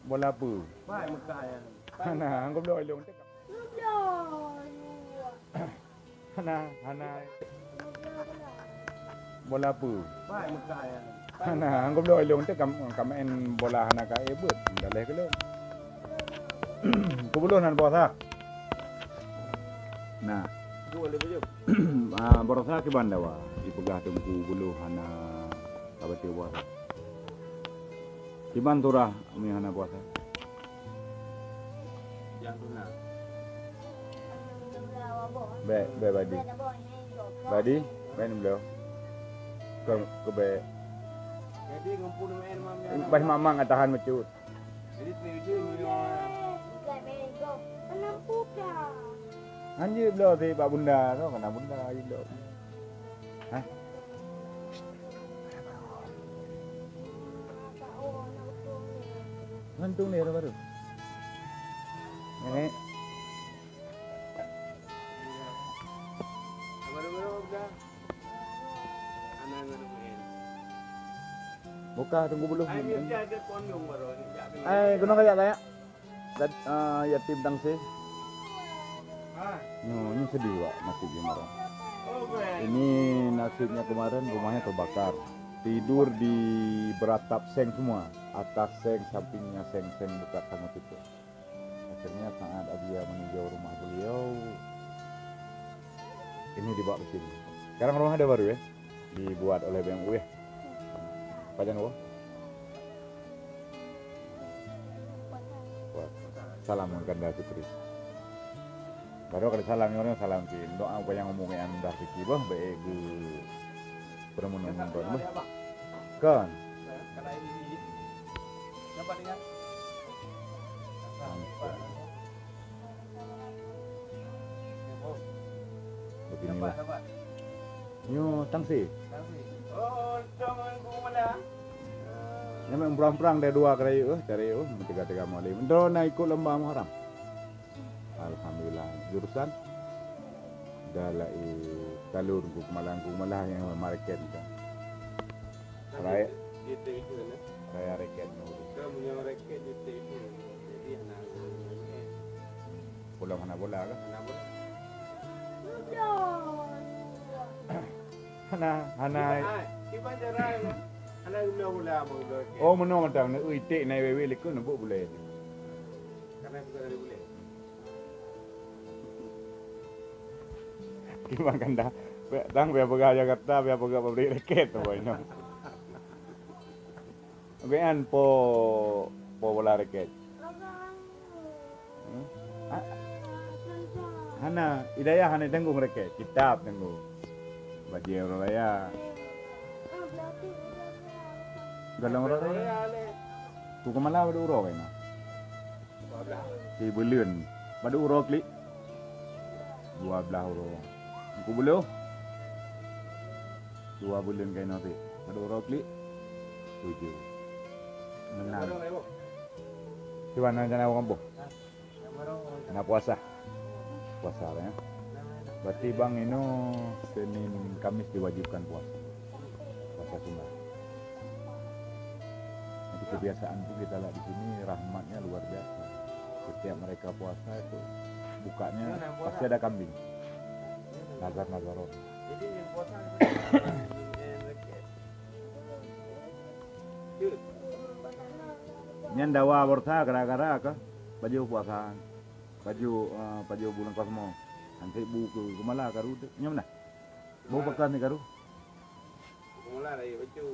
bola apa? Pai Mekah ya. Hana, anggap doi long tekam. Hana. Bola apa? Pai Mekah ya. Hana, anggap doi long tekam main bola hana ka ebut. Daleh ke lo. Kubulun han bosa. Nah, Boleh bejuk. Borosa ke bandawa ipegah tengku bulu hana abati bosa. Kiban turah mi hana bosa. Yang tuna. Be badi. Badi, main beliau. Ke be. Jadi ngumpul main mam. Bah mamang atahan mecut. Jadi tujuh miliar. Anjir beliau si Pak Bunda tu, kena Bunda aja beliau. Hah? Gantung ni baru. Nenek. Baru-baru udah. Anak-anak main. Buka tunggu belum. Ai dia ada kondom baru ni. Guna kaya tanya. Yatim tangsi. Ini sedih Pak nasibnya kemarin. Ini nasibnya kemarin rumahnya terbakar. Tidur di beratap seng semua. Atas seng, sampingnya seng dekat sangat itu. Akhirnya saat Abia meninjau rumah beliau, ini dibawa ke sini. Sekarang rumah ada baru ya, dibuat oleh BMU ya. Pajang apa? Salam Ganda Fitri. Baru kalau salam orang salam ki doa apa yang ngomongnya anda fikir bah baik ke permohonan tuan bah kan. Kalau ini siapa dengar? Begini lah. Nyo tangsi. Oh, jangan ku mana? Memang perang-perang dari dua kali cari tiga mali. Mendro nak ikut lomba Muharram. Alhamdulillah jurusan dalai talur ku malah yang market kan. Raya itu kan. Raya reket nu. Kamu yang reket itu. Jadi anak Pulau mana bola kan? anak bola. Hana. Iban jarai. Anak bola mau bola. Oh menong tang na uite na wewe lekun bu boleh. Karena bukan dari boleh. Gimana kan dah? Tang biar pegah Jakarta, biar pegah pabrik reket tu boy no. Bean po bola reket. Hana, idaya hana tanggung reket, kitab tanggung. Baju orang raya. Galang orang raya. Tu kemana ada urok kan? Si bulan, ada urok li. 12 urok. Aku boleh 2 bulan kain nanti. Ada urok li 7. Menang. Gimana rencana kamu kampung? Nak puasa? Puasa ya. Berarti bang ini Senin Kamis diwajibkan puasa. Puasa Sunda. Jadi kebiasaan pun kita lihat di sini rahmatnya luar biasa. Setiap mereka puasa itu bukanya pasti ada kambing. Nazar-nazaron. Jadi puasa Nyan dawa borsa gara-gara ke baju puasa. Baju bulan kosmo. Nanti buku kemala karu nya mana? Mau pekan ni karu. Mula dari baju